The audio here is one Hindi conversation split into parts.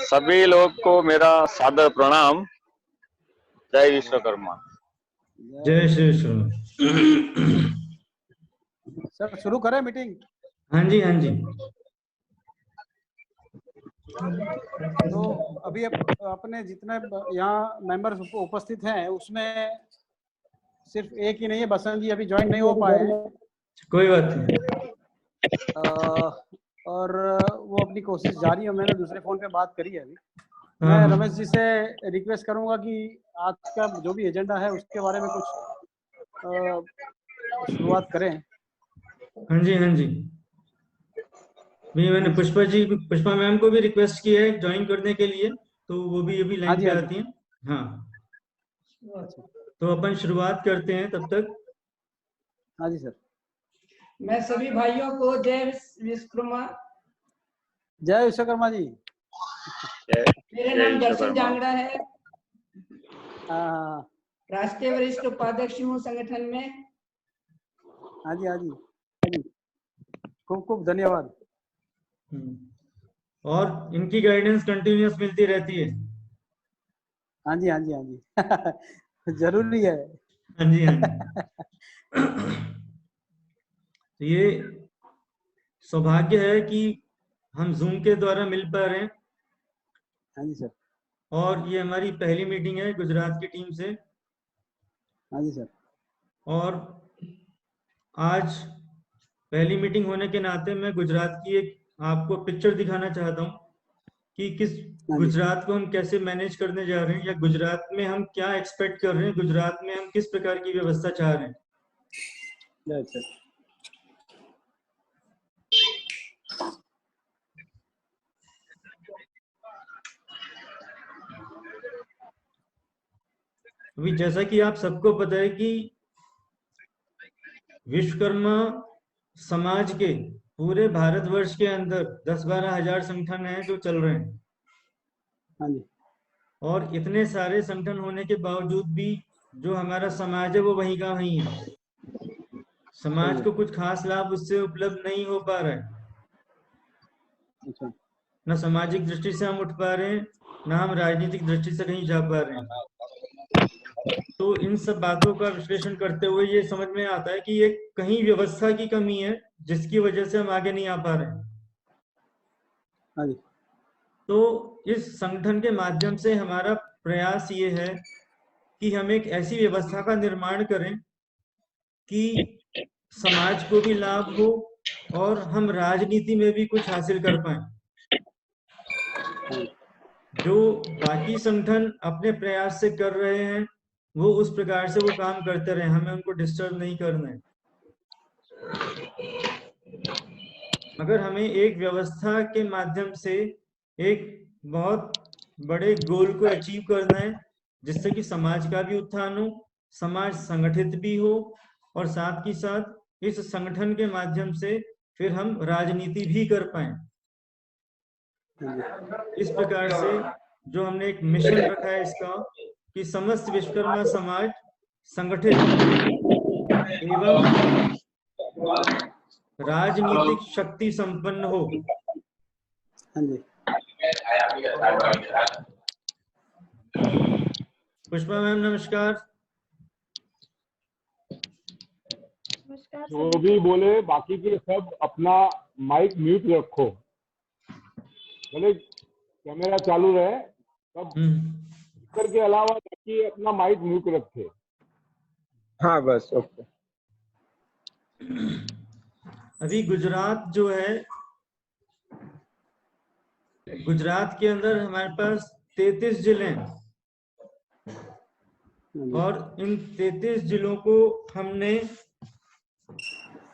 सभी लोग को मेरा सादर प्रणाम। जय विश्वकर्मा। जय श्री कृष्ण। सर शुरू करें मीटिंग? हाँ जी, हाँ जी। तो अभी अपने जितने यहाँ मेंबर्स उपस्थित हैं उसमें सिर्फ एक ही नहीं है, बसंत जी अभी ज्वाइन नहीं हो पाए हैं। कोई बात नहीं। और वो अपनी कोशिश जारी है। मैंने दूसरे फोन पे बात करी है अभी। हाँ, मैं हाँ। रमेश जी से रिक्वेस्ट करूंगा कि आज का जो भी एजेंडा है उसके बारे में कुछ शुरुआत करें। हाँ जी, हाँ जी। मैंने पुष्पा मैम को भी रिक्वेस्ट की है ज्वाइन करने के लिए, तो वो भी अभी लाइन पे आती हैं। हाँ, तो अपन शुरुआत करते हैं तब तक। हाँ जी सर। मैं सभी भाइयों को जय विश्वकर्मा। जय विश्वकर्मा जी। मेरा नाम दर्शन जांगड़ा है। हाँ, राष्ट्रीय वरिष्ठ उपाध्यक्ष हूँ संगठन में। हाँ जी, हाँ जी, हाँ जी। खूब खूब धन्यवाद। और इनकी गाइडेंस कंटिन्यूअस मिलती रहती है। हाँ जी, हाँ जी, हाँ जी। जरूरी है। हाँ जी, हाँ जी। तो ये सौभाग्य है कि हम जूम के द्वारा मिल पा रहे हैं। हाँ जी सर। और ये हमारी पहली मीटिंग है गुजरात की टीम से। हाँ जी सर। और आज पहली मीटिंग होने के नाते मैं गुजरात की एक आपको पिक्चर दिखाना चाहता हूँ कि किस गुजरात को हम कैसे मैनेज करने जा रहे हैं, या गुजरात में हम क्या एक्सपेक्ट कर रहे हैं, गुजरात में हम किस प्रकार की व्यवस्था चाह रहे हैं। अभी जैसा कि आप सबको पता है कि विश्वकर्मा समाज के पूरे भारतवर्ष के अंदर 10-12 हजार संगठन हैं जो चल रहे हैं। हाँ जी। और इतने सारे संगठन होने के बावजूद भी जो हमारा समाज है वो वहीं का वहीं है। समाज को कुछ खास लाभ उससे उपलब्ध नहीं हो पा रहा है। न सामाजिक दृष्टि से हम उठ पा रहे हैं, न हम राजनीतिक दृष्टि से कहीं जा पा रहे हैं। तो इन सब बातों का विश्लेषण करते हुए ये समझ में आता है कि ये कहीं व्यवस्था की कमी है जिसकी वजह से हम आगे नहीं आ पा रहे हैं। हाँ जी। तो इस संगठन के माध्यम से हमारा प्रयास ये है कि हम एक ऐसी व्यवस्था का निर्माण करें कि समाज को भी लाभ हो और हम राजनीति में भी कुछ हासिल कर पाएं। जो बाकी संगठन अपने प्रयास से कर रहे हैं वो उस प्रकार से वो काम करते रहे, हमें उनको डिस्टर्ब नहीं करना है। मगर हमें एक व्यवस्था के माध्यम से एक बहुत बड़े गोल को अचीव करना है जिससे कि समाज का भी उत्थान हो, समाज संगठित भी हो, और साथ ही साथ इस संगठन के माध्यम से फिर हम राजनीति भी कर पाए। इस प्रकार से जो हमने एक मिशन रखा है इसका कि समस्त विश्वकर्मा समाज संगठित एवं राजनीतिक शक्ति संपन्न हो। हाँ जी। पुष्पा मैम नमस्कार। जो भी बोले बाकी के सब अपना माइक म्यूट रखो, भले कैमरा चालू रहे, सब स्पीकर के अलावा बाकी अपना माइक म्यूट रखे। हाँ बस ओके। अभी गुजरात जो है, गुजरात के अंदर हमारे पास 33 जिले हैं और इन 33 जिलों को हमने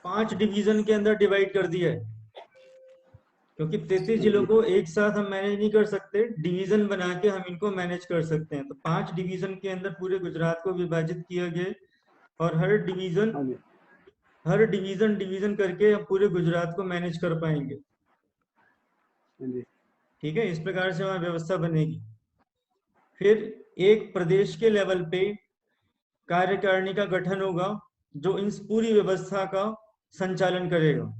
5 डिवीजन के अंदर डिवाइड कर दिया है, क्योंकि 33 जिलों को एक साथ हम मैनेज नहीं कर सकते, डिवीजन बना के हम इनको मैनेज कर सकते हैं। तो 5 डिवीजन के अंदर पूरे गुजरात को विभाजित किया गया और हर डिवीजन करके हम पूरे गुजरात को मैनेज कर पाएंगे। ठीक है, इस प्रकार से हमारी व्यवस्था बनेगी। फिर एक प्रदेश के लेवल पे कार्यकारिणी का गठन होगा जो इन पूरी व्यवस्था का संचालन करेगा।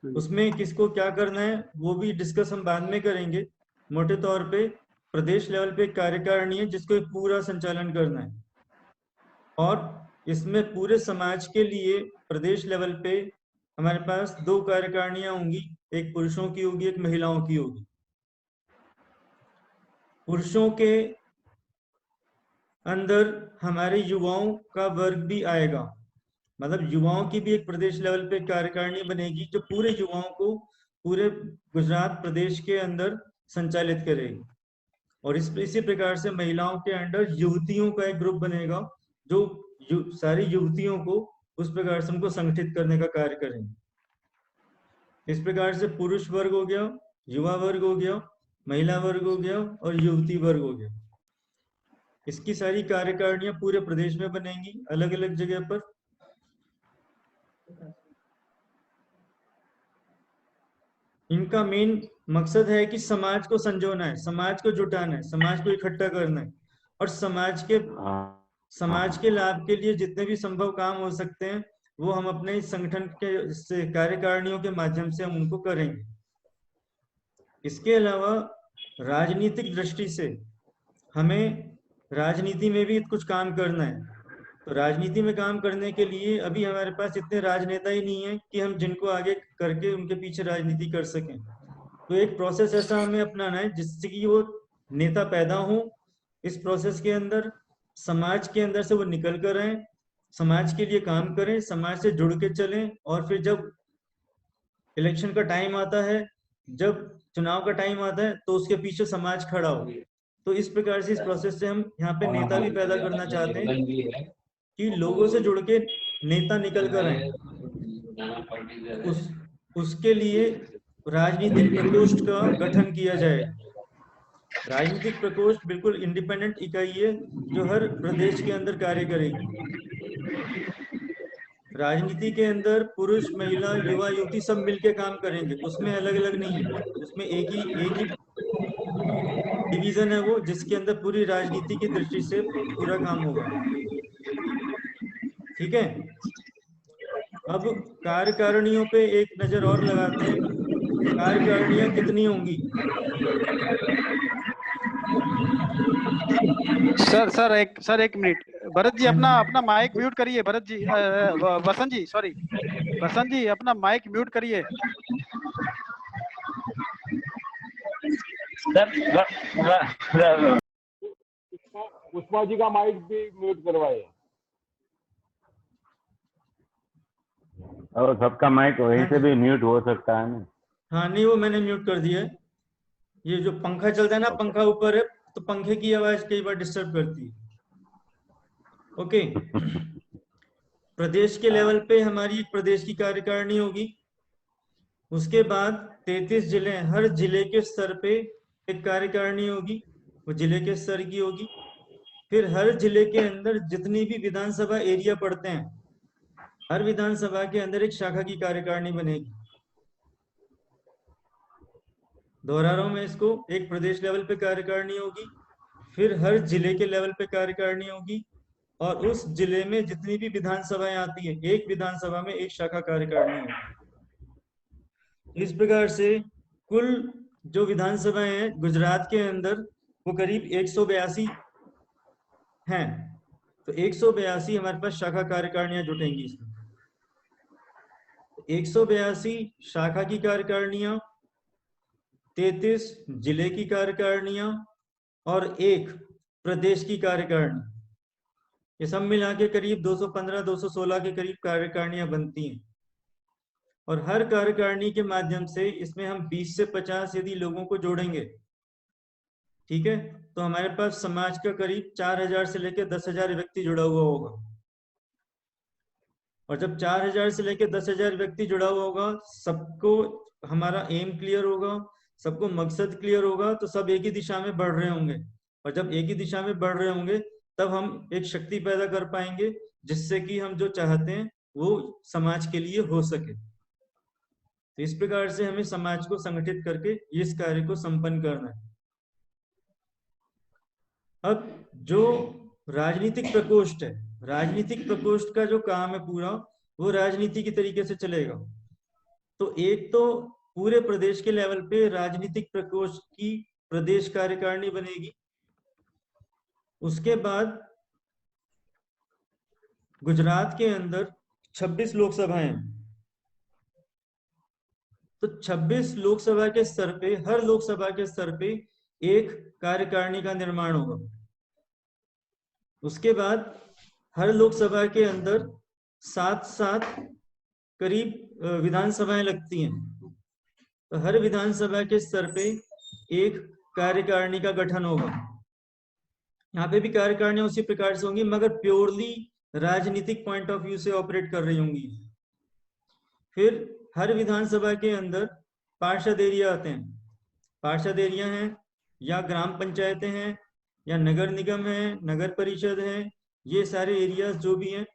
उसमें किसको क्या करना है वो भी डिस्कस हम बाद में करेंगे, मोटे तौर पे प्रदेश लेवल पे कार्यकारिणी है जिसको एक पूरा संचालन करना है, और इसमें पूरे समाज के लिए प्रदेश लेवल पे हमारे पास 2 कार्यकारिणियां होंगी, एक पुरुषों की होगी, एक महिलाओं की होगी। पुरुषों के अंदर हमारे युवाओं का वर्ग भी आएगा, मतलब युवाओं की भी एक प्रदेश लेवल पे कार्यकारिणी बनेगी जो पूरे युवाओं को पूरे गुजरात प्रदेश के अंदर संचालित करेगी। और इसी प्रकार से महिलाओं के अंडर युवतियों का एक ग्रुप बनेगा जो सारी युवतियों को उस प्रकार से उनको संगठित करने का कार्य करेंगे। इस प्रकार से पुरुष वर्ग हो गया, युवा वर्ग हो गया, महिला वर्ग हो गया और युवती वर्ग हो गया। इसकी सारी कार्यकारिणियां पूरे प्रदेश में बनेंगी अलग अलग जगह पर। इनका मेन मकसद है कि समाज को संजोना है, समाज को जुटाना है, समाज को इकट्ठा करना है, और समाज के लाभ के लिए जितने भी संभव काम हो सकते हैं वो हम अपने इस संगठन के कार्यकारिणियों के माध्यम से हम उनको करेंगे। इसके अलावा राजनीतिक दृष्टि से हमें राजनीति में भी कुछ काम करना है। तो राजनीति में काम करने के लिए अभी हमारे पास इतने राजनेता ही नहीं है कि हम जिनको आगे करके उनके पीछे राजनीति कर सकें। तो एक प्रोसेस ऐसा हमें अपनाना है जिससे कि वो नेता पैदा हो, इस प्रोसेस के अंदर समाज के अंदर से वो निकल कर आए, समाज के लिए काम करें, समाज से जुड़ के चलें, और फिर जब इलेक्शन का टाइम आता है, जब चुनाव का टाइम आता है, तो उसके पीछे समाज खड़ा हो। तो इस प्रकार से इस प्रोसेस से हम यहाँ पे नेता भी पैदा करना चाहते हैं कि लोगों से जुड़ के नेता निकल कर आए। उसके लिए राजनीतिक प्रकोष्ठ का गठन किया जाए। राजनीतिक प्रकोष्ठ बिल्कुल इंडिपेंडेंट इकाई है जो हर प्रदेश के अंदर कार्य करेगी। राजनीति के अंदर पुरुष, महिला, युवा, युवती सब मिलके काम करेंगे, उसमें अलग अलग नहीं है, उसमें एक ही डिवीजन है वो, जिसके अंदर पूरी राजनीति की दृष्टि से पूरा काम होगा। ठीक है, अब कार्यकारिणियों पे एक नजर और लगाते हैं। कार्यकारिणियां कितनी होंगी? सर एक मिनट, भरत जी अपना माइक म्यूट करिए। भरत जी, वसंत जी, सॉरी वसंत जी, अपना माइक म्यूट करिए। पुष्पा जी का माइक भी म्यूट करवाइए। और सबका माइक वहीं से भी म्यूट हो सकता है ना? हाँ, नहीं, वो मैंने म्यूट कर दिया है। ये जो पंखा चलता है ना, पंखा ऊपर है तो पंखे की आवाज कई बार डिस्टर्ब करती है। ओके, प्रदेश के लेवल पे हमारी एक प्रदेश की कार्यकारिणी होगी। उसके बाद 33 जिले, हर जिले के स्तर पे एक कार्यकारिणी होगी, वो जिले के स्तर की होगी। फिर हर जिले के अंदर जितनी भी विधानसभा एरिया पड़ते हैं, हर विधानसभा के अंदर एक शाखा की कार्यकारिणी बनेगी। दोहरा रहा हूं मैं इसको, एक प्रदेश लेवल पे कार्यकारिणी होगी, फिर हर जिले के लेवल पे कार्यकारिणी होगी, और उस जिले में जितनी भी विधानसभाएं आती है, एक विधानसभा में एक शाखा कार्यकारिणी होगी। इस प्रकार से कुल जो विधानसभाएं हैं गुजरात के अंदर वो करीब 182 हैं। तो 182 हमारे पास शाखा कार्यकारिणियां जुटेंगी इसमें। 182 शाखा की कार्यकारिणियां, 33 जिले की कार्यकारिणियां और एक प्रदेश की कार्यकारिणी, ये सब मिला के करीब 215-216 के करीब कार्यकारिणियां बनती हैं। और हर कार्यकारिणी के माध्यम से इसमें हम 20 से 50 यदि लोगों को जोड़ेंगे, ठीक है, तो हमारे पास समाज का करीब 4000 से लेकर 10,000 व्यक्ति जुड़ा हुआ होगा। और जब 4000 से लेकर 10,000 व्यक्ति जुड़ा हुआ होगा, सबको हमारा एम क्लियर होगा, सबको मकसद क्लियर होगा, तो सब एक ही दिशा में बढ़ रहे होंगे। और जब एक ही दिशा में बढ़ रहे होंगे तब हम एक शक्ति पैदा कर पाएंगे जिससे कि हम जो चाहते हैं वो समाज के लिए हो सके। तो इस प्रकार से हमें समाज को संगठित करके इस कार्य को संपन्न करना है। अब जो राजनीतिक प्रकोष्ठ है, राजनीतिक प्रकोष्ठ का जो काम है पूरा, वो राजनीति की तरीके से चलेगा। तो एक तो पूरे प्रदेश के लेवल पे राजनीतिक प्रकोष्ठ की प्रदेश कार्यकारिणी बनेगी। उसके बाद गुजरात के अंदर 26 लोकसभाएं हैं, तो 26 लोकसभा के स्तर पे, हर लोकसभा के स्तर पे एक कार्यकारिणी का निर्माण होगा। उसके बाद हर लोकसभा के अंदर 7 करीब विधानसभाएं लगती हैं, तो हर विधानसभा के स्तर पे एक कार्यकारिणी का गठन होगा। यहाँ पे भी कार्यकारिणी उसी प्रकार से होंगी, मगर प्योरली राजनीतिक पॉइंट ऑफ व्यू से ऑपरेट कर रही होंगी। फिर हर विधानसभा के अंदर पार्षद एरिया आते हैं। पार्षद एरिया हैं या ग्राम पंचायतें हैं या नगर निगम है, नगर परिषद है, ये सारे एरियाज जो भी हैं,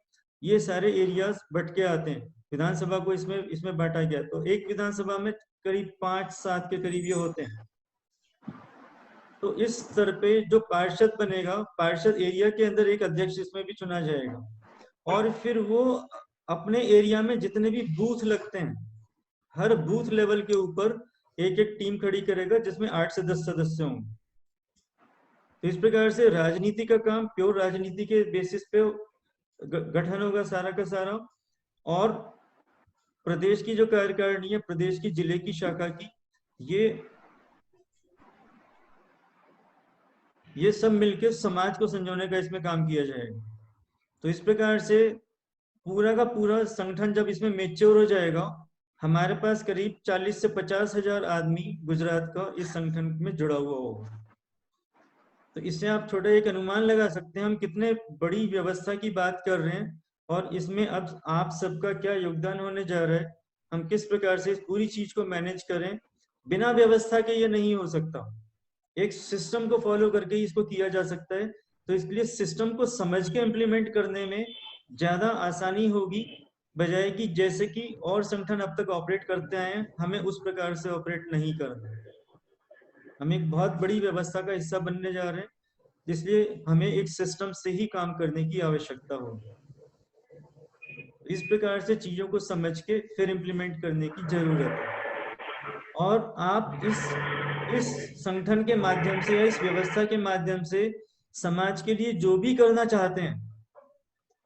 ये सारे एरियाज बट के आते हैं। विधानसभा को इसमें बांटा गया, तो एक विधानसभा में करीब 5-7 के करीब ये होते हैं। तो इस स्तर पे जो पार्षद बनेगा, पार्षद एरिया के अंदर एक अध्यक्ष इसमें भी चुना जाएगा, और फिर वो अपने एरिया में जितने भी बूथ लगते हैं, हर बूथ लेवल के ऊपर एक एक टीम खड़ी करेगा जिसमें 8 से 10 सदस्य होंगे। तो इस प्रकार से राजनीति का काम प्योर राजनीति के बेसिस पे गठन होगा सारा का सारा। और प्रदेश की जो कार्यकारिणी है, प्रदेश की जिले की शाखा की, ये सब मिलकर समाज को संजोने का इसमें काम किया जाएगा। तो इस प्रकार से पूरा का पूरा संगठन जब इसमें मैच्योर हो जाएगा, हमारे पास करीब 40 से 50 हजार आदमी गुजरात का इस संगठन में जुड़ा हुआ होगा। तो इससे आप छोटा एक अनुमान लगा सकते हैं हम कितने बड़ी व्यवस्था की बात कर रहे हैं, और इसमें अब आप सबका क्या योगदान होने जा रहा है, हम किस प्रकार से इस पूरी चीज को मैनेज करें। बिना व्यवस्था के ये नहीं हो सकता, एक सिस्टम को फॉलो करके ही इसको किया जा सकता है। तो इसलिए सिस्टम को समझ के इम्प्लीमेंट करने में ज्यादा आसानी होगी, बजाय कि जैसे कि और संगठन अब तक ऑपरेट करते आए हैं, हमें उस प्रकार से ऑपरेट नहीं करना। हम एक बहुत बड़ी व्यवस्था का हिस्सा बनने जा रहे हैं, इसलिए हमें एक सिस्टम से ही काम करने की आवश्यकता होगी। इस प्रकार से चीजों को समझ के फिर इम्प्लीमेंट करने की जरूरत है। और आप इस संगठन के माध्यम से या इस व्यवस्था के माध्यम से समाज के लिए जो भी करना चाहते हैं,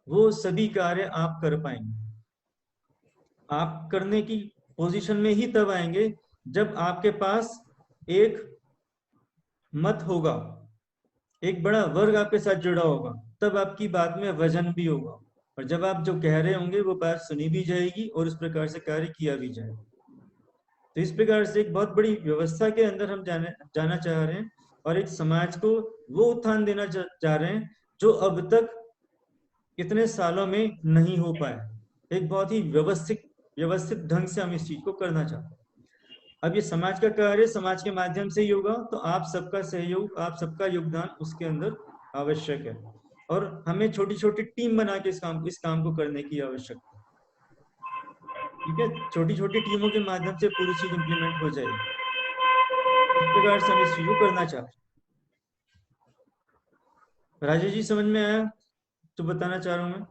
वो सभी कार्य आप कर पाएंगे। आप करने की पोजीशन में ही तब आएंगे जब आपके पास एक मत होगा, एक बड़ा वर्ग आपके साथ जुड़ा होगा, तब आपकी बात में वजन भी होगा, और जब आप जो कह रहे होंगे वो बात सुनी भी जाएगी और उस प्रकार से कार्य किया भी जाएगा। तो इस प्रकार से एक बहुत बड़ी व्यवस्था के अंदर हम जाना चाह रहे हैं, और एक समाज को वो उत्थान देना चाह रहे हैं जो अब तक इतने सालों में नहीं हो पाया। एक बहुत ही व्यवस्थित ढंग से हम इस चीज को करना चाहते हैं। अब ये समाज का कार्य समाज के माध्यम से ही होगा, तो आप सबका सहयोग, आप सबका योगदान उसके अंदर आवश्यक है, और हमें छोटी छोटी टीम बना के इस काम को करने की आवश्यकता है। ठीक है, छोटी छोटी टीमों के माध्यम से पूरी चीज इंप्लीमेंट हो जाएगी। इस प्रकार से हम इस चीज को करना चाहते हैं। राजेश जी, समझ में आया तो बताना चाह रहा हूं मैं।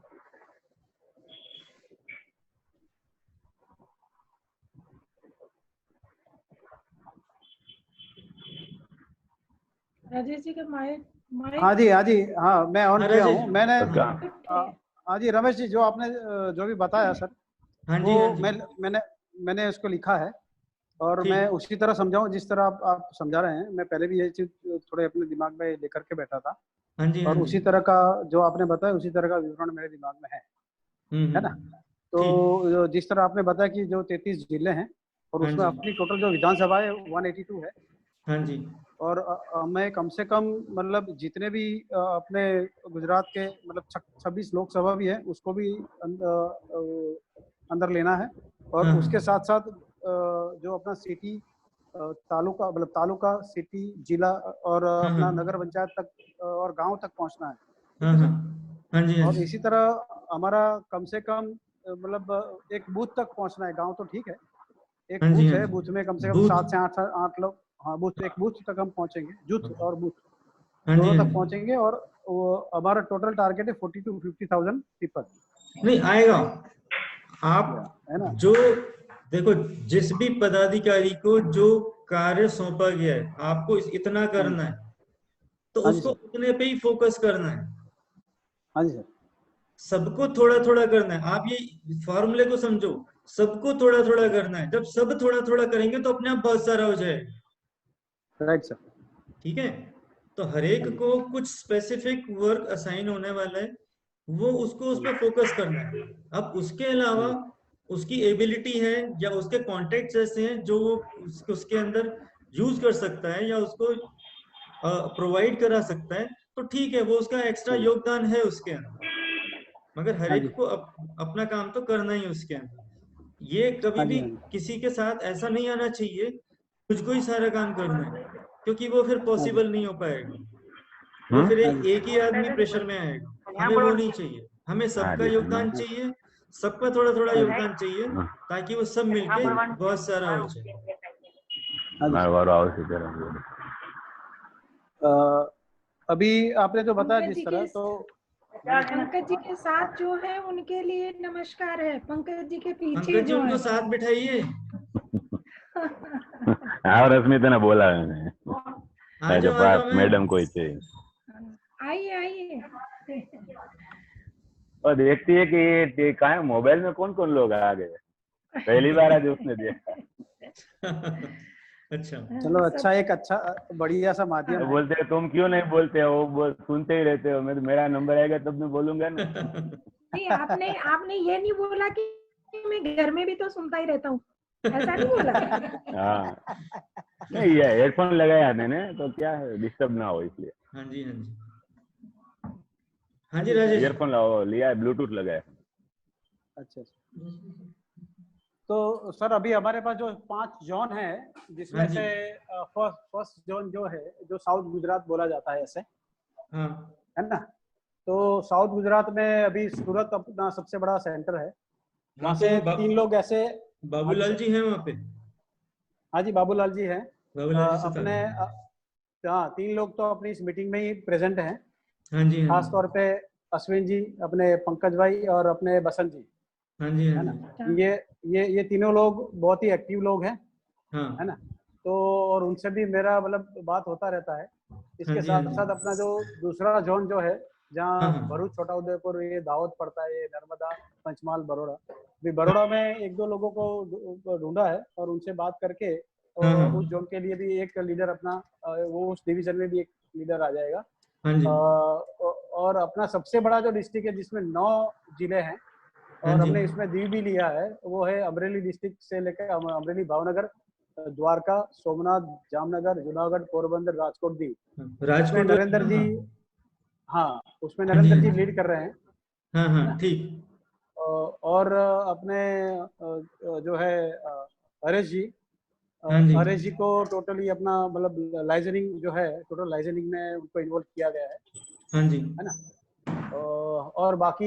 राजेश जी का माइक हाँ जी हाँ, मैं ऑन किया हूँ मैंने। हाँ हाँ जी रमेश जी, जो आपने जो भी बताया सर, हाँ जी, वो हाँ जी। मैंने उसको लिखा है, और मैं उसी तरह समझाऊं जिस तरह आप समझा रहे हैं। मैं पहले भी ये चीज थोड़े अपने दिमाग में लेकर के बैठा था, हाँ जी, और उसी तरह का जो आपने बताया उसी तरह का विवरण मेरे दिमाग में है ना। तो जिस तरह आपने बताया कि जो 33 जिले हैं, और उसमें अपनी टोटल जो विधानसभा है 182 है। हाँ जी। और मैं कम से कम मतलब जितने भी अपने गुजरात के मतलब 26 लोकसभा भी है, उसको भी अंदर लेना है। और उसके साथ साथ जो अपना सिटी, तालुका, मतलब तालुका, सिटी, जिला और अपना नगर पंचायत तक और गांव तक पहुंचना है। हाँ जी। और इसी तरह हमारा कम से कम मतलब एक बूथ तक पहुंचना है। गांव तो ठीक है, एक बूथ है, बूथ में कम से कम 7 से 8 लोग, हाँ बूथ, एक बूथ तक हम पहुंचेंगे, जूथ और बूथ दोनों तक पहुंचेंगे। और वो हमारा टोटल टारगेट है 40 to 50,000 पीपल। नहीं आएगा, आप है ना। जो देखो, जिस भी पदाधिकारी को जो कार्य सौंपा गया है, आपको इतना करना है, तो हाँ जी उसको सर। उतने पे ही फोकस करना है। हाँ जी सर। सबको थोड़ा थोड़ा करना है। आप ये फॉर्मूले को समझो, सबको थोड़ा थोड़ा करना है। जब सब थोड़ा थोड़ा करेंगे तो अपने आप बहुत सारा हो जाएगा। Right sir. ठीक है, तो हर एक को कुछ स्पेसिफिक वर्क असाइन होने वाला है, वो उसको उस पर फोकस करना है। अब उसके अलावा उसकी एबिलिटी है या उसके कॉन्टेक्ट ऐसे हैं जो वो उसके अंदर यूज कर सकता है या उसको प्रोवाइड करा सकता है, तो ठीक है, वो उसका एक्स्ट्रा योगदान है उसके अंदर। मगर हर एक को अपना काम तो करना ही है उसके अंदर। ये कभी भी किसी के साथ ऐसा नहीं आना चाहिए मुझको ही सारा काम करना है, क्योंकि वो फिर पॉसिबल नहीं हो पाएगा। वो फिर एक ही आदमी प्रेशर में आएगा। हमें वो नहीं चाहिए, हमें सबका योगदान चाहिए, सबका थोड़ा थोड़ा योगदान चाहिए, ताकि वो सब मिलके बहुत सारा हो जाए। अभी आपने जो बताया जिस तरह, तो पंकज जी के साथ जो है उनके लिए नमस्कार है, पंकज जी के पीछे पंकज जी जो उनको है। साथ बिठाइए। हाँ, रश्मिता ने बोला मैंने आ जाओ मैडम को ही चाहिए। आइए आइए। और देखती है कि ये कहाँ है, मोबाइल में कौन कौन लोग आ गए, पहली बार आज उसने देखा। अच्छा, चलो अच्छा, एक अच्छा बढ़िया सा माध्यम है। बोलते हैं तुम क्यों नहीं बोलते हो, वो सुनते ही रहते हो। मेरा नंबर आएगा तब मैं बोलूंगा ना। नहीं, आपने ये नहीं बोला कि मैं घर में भी तो सुनता ही रहता हूँ, ऐसा नहीं बोला। हाँ, नहीं ये हेडफोन लगाया मैंने, तो क्या है डिस्टर्ब ना हो इसलिए। हाँ जी, हाँ जी, हाँ जी राजेश। ईयरफोन लिया है, ब्लूटूथ लगाया। अच्छा, तो सर अभी हमारे पास जो 5 जोन है, जिसमें से फर्स्ट जोन जो है, जो साउथ गुजरात बोला जाता है ऐसे, है ना। तो साउथ गुजरात में अभी सूरत अपना सबसे बड़ा सेंटर है। वहाँ से 3 लोग ऐसे, बाबूलाल जी हैं वहाँ पे। हाँ जी, बाबूलाल जी हैं अपने। हाँ, 3 लोग तो अपनी इस मीटिंग में ही प्रेजेंट हैं। हाँ जी, खास तौर पे अश्विन जी, अपने पंकज भाई और अपने बसंत जी, हाँ जी, है ना। ये तीनों लोग बहुत ही एक्टिव लोग हैं, है ना। तो और उनसे भी मेरा मतलब बात होता रहता है। इसके साथ साथ अपना जो दूसरा जोन जो है, जहाँ भरूच, छोटा उदयपुर, ये दाहोद पड़ता है, ये नर्मदा, पंचमहाल, बड़ौदा। अभी बड़ौदा में 1-2 लोगों को ढूंढा है और उनसे बात करके उस जोन के लिए भी एक लीडर अपना, वो उस डिवीजन में भी एक लीडर आ जाएगा। और अपना सबसे बड़ा जो डिस्ट्रिक्ट है जिसमें 9 जिले हैं और हमने इसमें दीव भी लिया है, वो है अमरेली डिस्ट्रिक्ट से लेकर अमरेली, भावनगर, द्वारका, सोमनाथ, जामनगर, जूनागढ़, पोरबंदर, राजकोट, दीव। उसमें नरेंद्र जी, हाँ उसमें नरेंद्र जी लीड कर रहे हैं। हाँ, ठीक। और अपने जो है हरेश जी को टोटली अपना मतलब लाइजनिंग जो है, टोटल लाइजनिंग में उनको इन्वॉल्व किया गया है। हाँ जी, है ना। और बाकी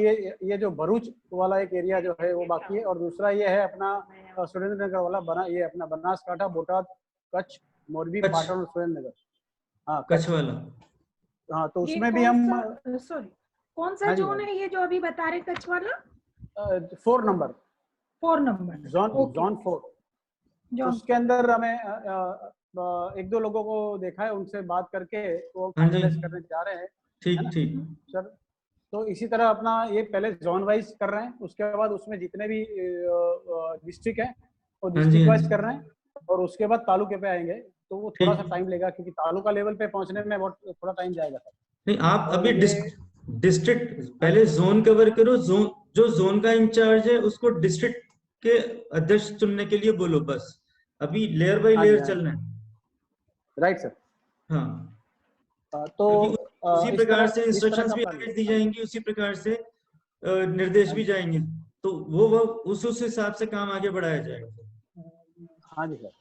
ये जो भरूच वाला एक एरिया जो है वो बाकी है। और दूसरा ये है अपना सुरेंद्र नगर वाला, ये अपना बनासकांठा, बोटाद, कच्छ, मोरबी, पाटन और सुरेंद्र नगर। हाँ, कच्छ वाला। हाँ, तो उसमें भी हम, सॉरी, कौन सा जोन है ये जो अभी बता रहे, कच्छ वाला? 4 नंबर, जोन 4। उसके अंदर हमें 1-2 लोगों को देखा है, उनसे बात करके वो फाइनलाइज करने जा रहे हैं। ठीक सर। तो इसी तरह अपना ये पहले जोन वाइज कर रहे हैं, उसके बाद उसमें जितने भी डिस्ट्रिक्ट हैं वो डिस्ट्रिक्ट वाइज कर रहे हैं, और उसके बाद तालुके पे आएंगे। तो वो थोड़ा सा टाइम लेगा, क्योंकि तालुका लेवल पे पहुंचने में बहुत थोड़ा टाइम जाएगा। नहीं, आप अभी डिस्ट्रिक्ट पहले जोन कवर करो। जो जोन का इंचार्ज है उसको डिस्ट्रिक्ट के अध्यक्ष चुनने के लिए बोलो, बस। अभी लेयर बाय लेयर चलना है। Right sir. हाँ, तो उसी प्रकार से इंस्ट्रक्शंस भी आगे दी जाएंगी, उसी प्रकार से निर्देश भी जाएंगे, तो वो उस हिसाब से काम आगे बढ़ाया जाएगा। हाँ जी सर।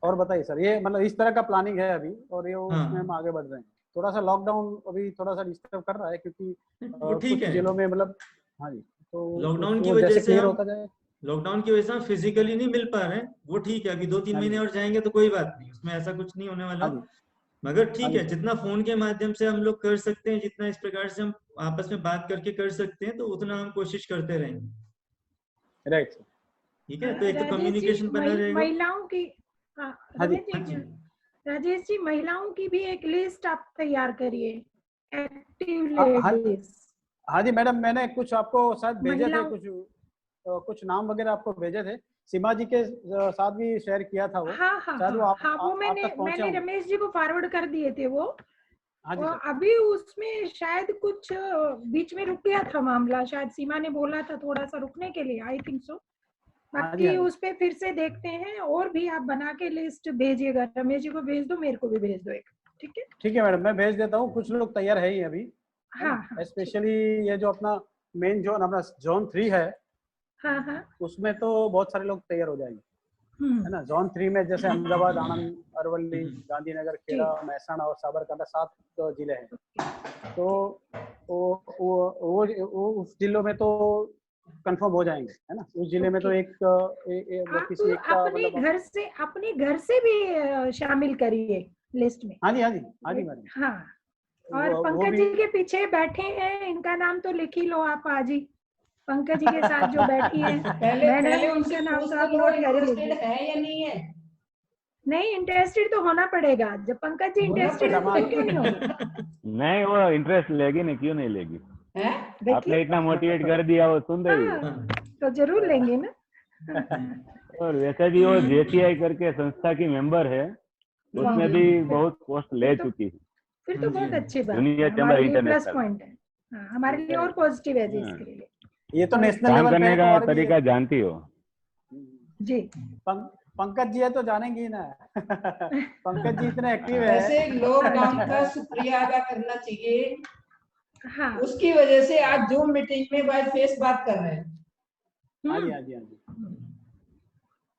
और बताइए सर, ये मतलब इस तरह का प्लानिंग है अभी, और ये उसमें हम आगे बढ़ रहे हैं। थोड़ा सा लॉकडाउन अभी थोड़ा सा डिस्टर्ब कर रहा है, क्योंकि कुछ जिलों में मतलब, हाँ जी, तो लॉकडाउन की वजह से हम फिजिकली नहीं मिल पा रहे हैं, वो ठीक है। अभी 2-3 महीने और जाएंगे तो कोई बात नहीं, उसमें ऐसा कुछ नहीं होने वाला। मगर ठीक है, जितना फोन के माध्यम से हम लोग कर सकते हैं, जितना इस प्रकार से हम आपस में बात करके कर सकते हैं, तो उतना हम कोशिश करते रहेंगे। राइट। ठीक है, तो एक तो कम्युनिकेशन बना रहेगा। हाँ, हाँ जी, राजेश जी, महिलाओं की भी एक लिस्ट आप तैयार करिए, एक्टिव हाँ लेडीज। हाँ जी मैडम, मैंने कुछ आपको शायद भेजे थे, महिलाओं, कुछ नाम वगैरह आपको भेजे थे, सीमा जी के साथ भी शेयर किया था वो, हाँ हाँ शायद वो हाँ हाँ, वो आप तक पहुंचे मैंने होंगे। रमेश जी को फॉरवर्ड कर दिए थे वो। हाँ जी और सर। अभी उसमें शायद कुछ बीच में रुक गया था मामला, शायद सीमा ने बोला था थोड़ा सा रुकने के लिए, आई थिंक सो। हाँ जी, हाँ बाकी जी। उस पे फिर से देखते हैं, और भी आप बना के लिस्ट भेजिएगा, रमेश जी को भेज दो, मेरे को भी भेज दो एक, ठीक है? ठीक है मैडम, मैं भेज देता हूँ, कुछ लोग तैयार है ही अभी, है हाँ ना। हाँ स्पेशली ये जो अपना मेन जोन, अपना जोन 3 है, हाँ हाँ। उसमें तो बहुत सारे लोग तैयार हो जाएंगे, है ना। जोन 3 में जैसे अहमदाबाद, आनंद, अरवली, गांधीनगर, खेड़ा, महसाणा और साबरकांठा 7 जिले हैं। तो वो उस जिलों में तो कंफर्म हो जाएंगे, है ना। उस जिले में तो एक आप किसी एक का अपने मतलब। घर से भी शामिल करिए लिस्ट में। हाँ जी, हाँ जी, हाँ जी मैडम। हाँ, और वो पंकज भी जी के पीछे बैठे हैं, इनका नाम तो लिख ही लो आप आज ही। पंकज जी के साथ जो बैठी है मैडम, उनका नाम तो आप नोट कर ही लीजिए। है या नहीं है? नहीं, इंटरेस्टेड तो होना पड़ेगा, जब पंकज जी इंटरेस्टेड है तो क्यों नहीं होगा? नहीं, वो इंटरेस्ट लेगी नहीं, क्यों नहीं लेगी? देखिए, आपने इतना मोटिवेट कर दिया, वो सुन रही है। तो जरूर लेंगे ना। और वैसे भी वो जेसीआई करके संस्था की मेंबर है, उसमें भी बहुत पोस्ट ले चुकी है। फिर तो बहुत अच्छी बात है, जूनियर चैम्बर हमारे लिए प्लस इंटरनेशनल। पॉइंट है। हाँ, हमारे लिए और पॉजिटिव है जी इसके लिए। ये तो नेशनल काम लेवल पे करने है, तो का और भी तरीका जानती हो। जी। पंकज जी है तो जानेंगी ना। पंकज जी इतने एक्टिव है। वैसे लॉकडाउन का शुक्रिया अदा करना चाहिए, हाँ, उसकी वजह से आज जूम मीटिंग में बाय फेस बात कर रहे हैं। हाँ जी, हाँ जी, हाँ जी।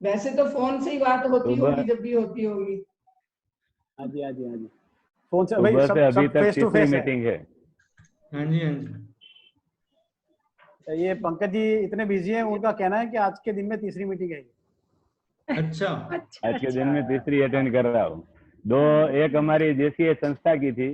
वैसे तो फोन से ही बात होती सुबह- होगी, जब भी होती होगी। हाँ जी, हाँ जी, हाँ जी। फोन से भाई, सुबह से अभी सब तक फेस टू तीसरी फेस है। मीटिंग है। हाँ जी, हाँ जी। ये पंकज जी इतने बिजी हैं, उनका कहना है कि आज के दिन में तीसरी मीटिंग है। अच्छा, आज के दिन में तीसरी अटेंड कर रहा हूँ। एक हमारी जेसीआई संस्था की थी,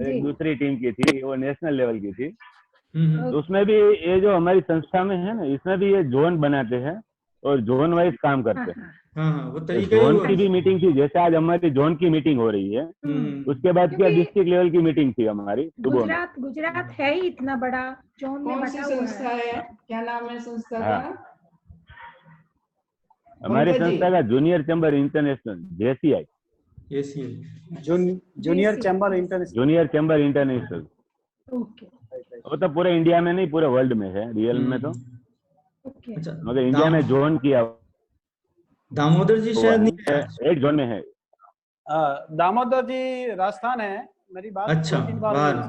एक दूसरी टीम की थी, वो नेशनल लेवल की थी। तो उसमें भी ये जो हमारी संस्था में है ना, इसमें भी ये जोन बनाते हैं और जोन वाइज काम करते हैं। हाँ, वो तो तरीका ही जोन हुआ। की भी मीटिंग थी, जैसे आज हमारी जोन की मीटिंग हो रही है, उसके बाद क्या डिस्ट्रिक्ट लेवल की मीटिंग थी हमारी सुबह में। गुजरात है ही इतना बड़ा, जोन में कौन सी बटा हुआ संस्था है, क्या नाम है संस्था हाँ। का? हमारी पंकज जी। संस्था का junior chamber international, JCI, junior chamber international. Junior chamber international. Okay, वो तो पूरे इंडिया में नहीं, पूरे वर्ल्ड में है रियल में तो, ओके। अच्छा, मगर इंडिया में जोन किया दामोदर जी शायद नहीं है। 8 जोन में है। दामोदर जी राजस्थान है, मेरी बात अच्छा, 2-3 बार हुई बाहर।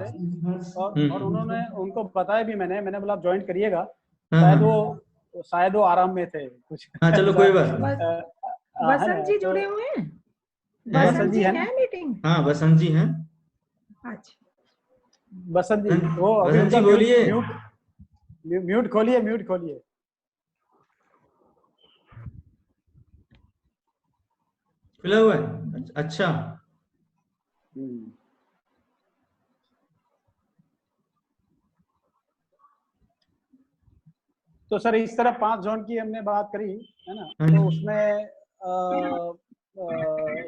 उनसे, और उन्होंने उनको बताया भी, मैंने बोला आप ज्वाइन करिएगा। हाँ, शायद वो आराम में थे कुछ। हाँ, चलो कोई बात नहीं। बसंत जी जुड़े हुए हैं? बसंत जी है ना? मीटिंग? हाँ, बसंत जी हैं। अच्छा, बसंत जी, वो अभी बसंत जी उनका बोलिए। म्यूट खोलिए, म्यूट खोलिए। खुला हुआ है? अच्छा, तो सर इस तरह 5 जोन की हमने बात करी, है ना। हाँ जी। तो उसमें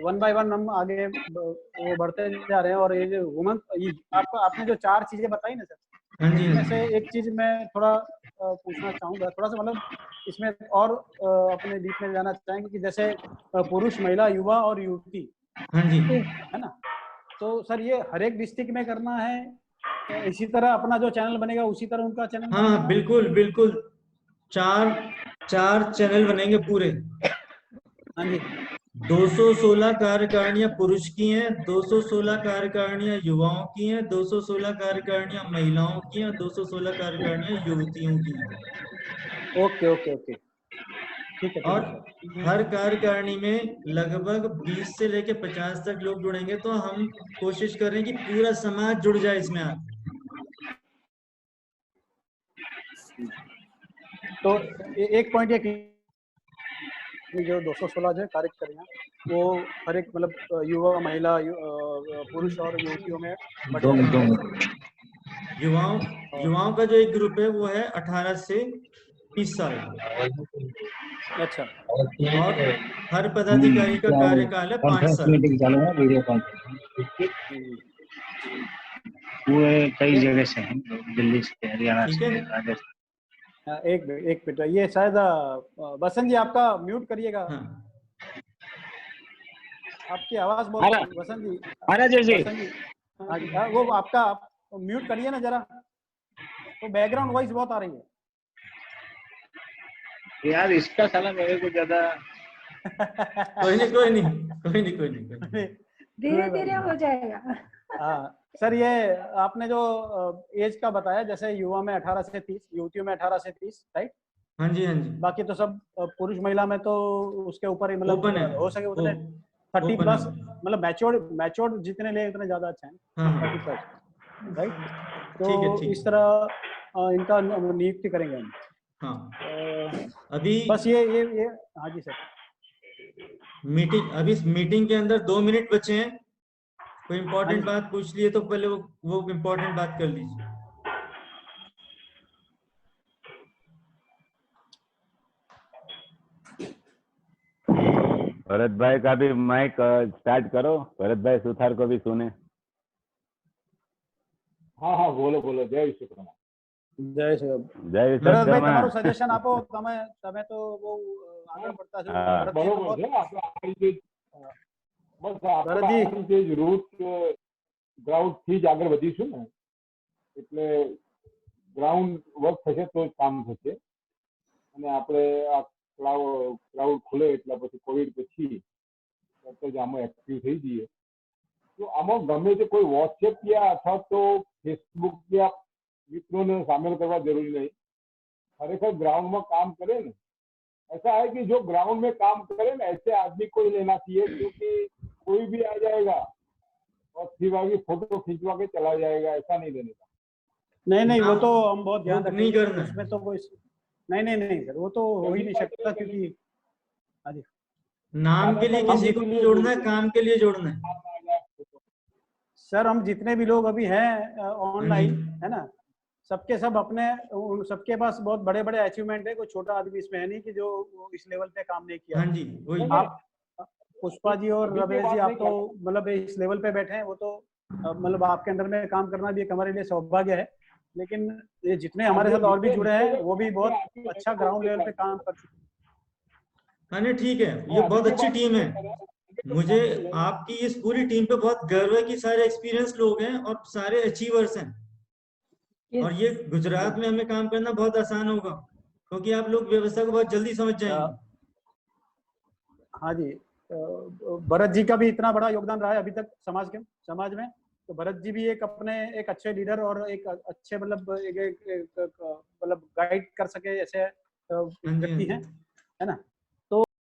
1 बाय 1 हम आगे वो बढ़ते जा रहे हैं। और ये जो वुमन, आपने जो 4 चीजें बताई ना सर, हाँ जी, इसमें हाँ से एक चीज मैं थोड़ा पूछना चाहूंगा, थोड़ा सा मतलब इसमें और अपने डीप में जाना चाहेंगे कि जैसे पुरुष, महिला, युवा और युवती, हाँ जी। है ना। तो सर ये हर एक डिस्ट्रिक्ट में करना है, इसी तरह अपना जो चैनल बनेगा उसी तरह उनका चैनल हाँ, बनेगा? बिल्कुल बिल्कुल, चार चैनल बनेंगे पूरे। हाँ जी। 216 कार्यकारिणियां पुरुष की हैं, 216 कार्यकारिणियां युवाओं की हैं, 216 कार्यकारिणियां महिलाओं की हैं, 216 कार्यकारिणियां युवतियों की हैं। ओके ओके ओके, ठीक है, ठीक और है। हर कार्यकारिणी में लगभग 20 से लेकर 50 तक लोग जुड़ेंगे। तो हम कोशिश कर रहे हैं कि पूरा समाज जुड़ जाए इसमें। तो एक पॉइंट ये जो 216 जो कार्यकारिणियां, वो हर एक मतलब युवा, महिला, पुरुष और युवतियों में युवाओं का जो एक ग्रुप है वो है 18 से 20 साल। अच्छा। और हर पदाधिकारी का कार्यकाल है 5 साल। मीटिंग चालू है, वीडियो कॉन्फ्रेंसिंग पूरे कई जगह से हैं, दिल्ली से, हरियाणा से, राजस्थान। एक मिनट, ये शायद वसंत जी आपका म्यूट करिएगा। आपकी आवाज बहुत, वसंत जी, वसंत जी, वो आपका म्यूट करिए ना जरा, तो बैकग्राउंड वॉइस बहुत आ रही है यार। इसका साला मेरे को ज्यादा कोई नहीं, धीरे धीरे हो जाएगा। हाँ सर, ये आपने जो एज का बताया, जैसे युवा में 18 से 30, युवतियों में 18 से 30, राइट? हाँ जी। बाकी तो सब पुरुष महिला में तो उसके ऊपर ही, मतलब हो सके उतने 30 प्लस, मतलब मैच्योर्ड जितने ले उतने ज्यादा अच्छा है। 30+, राइट? तो इस तरह इनका नियुक्ति करेंगे हम। हाँ। अभी बस ये हाँ जी सर। अभी मीटिंग के अंदर 2 मिनट बचे हैं। कोई इम्पोर्टेंट बात पूछ लिए तो पहले वो इम्पोर्टेंट बात कर लीजिए। भरत भाई का भी माइक स्टार्ट करो, भरत भाई सुथार को भी सुने। हाँ हाँ, बोलो बोलो। जय विश्वकर्मा। जय श्री राम। जय भरत भाई विश्वकर्मा। તમારું સજેશન આપો, તમે તો બહુ આગળ પડતા છો। બરોબર છે। બસ આપણે જે રૂટ ગ્રાઉન્ડ થી જ આગળ વધીશું ને, એટલે ગ્રાઉન્ડ વર્ક થશે તો જ કામ થશે। અને આપણે આ ક્લાઉડ ખુલે એટલે પછી કોવિડ પછી તરત જ આમાં એક્ટિવ થઈ જઈએ। તો આમાં ગમે તે કોઈ વોટ્સએપ या અથવા તો ફેસબુક या मित्रों शामिल करवा जरूरी नहीं। खरेखर ग्राउंड में काम करे ना, ऐसा है कि जो ग्राउंड में काम करे ना, ऐसे आदमी को ही लेना चाहिए, क्योंकि कोई भी आ जाएगा और फिर फोटो खींचवा के चला जाएगा, ऐसा नहीं लेने का। नहीं, वो तो हम बहुत ध्यान रखेंगे, उसमें तो कोई नहीं सर, वो तो हो ही नहीं सकता, क्योंकि नाम के लिए किसी को नहीं जोड़ना है, काम के लिए जोड़ना है। सर हम जितने भी लोग अभी हैं ऑनलाइन, है ना, सबके सब अपने, सबके पास बहुत बड़े बड़े अचीवमेंट है। कोई छोटा आदमी इसमें है नहीं कि जो इस लेवल पे काम नहीं किया। हाँ जी, वही। आप पुष्पा जी और रमेश जी, आप तो मतलब इस लेवल पे बैठे हैं, वो तो मतलब आपके अंडर में काम करना भी एक हमारे लिए सौभाग्य है। लेकिन ये जितने हमारे साथ और भी जुड़े हैं, वो भी बहुत अच्छा ग्राउंड लेवल पे काम कर चुके हैं। हाँ नहीं, ठीक है, ये बहुत अच्छी टीम है। मुझे आपकी इस पूरी टीम पे बहुत गर्व है कि सारे एक्सपीरियंस लोग हैं और सारे अचीवर्स हैं। और ये गुजरात में हमें काम करना बहुत आसान होगा, क्योंकि आप लोग व्यवस्था को बहुत जल्दी समझ जाएंगे। हाँ जी, भरत जी का भी इतना बड़ा योगदान रहा है अभी तक समाज में, तो भरत जी भी एक अपने एक अच्छे लीडर और एक अच्छे मतलब गाइड कर सके ऐसे व्यक्ति हैं, है ना।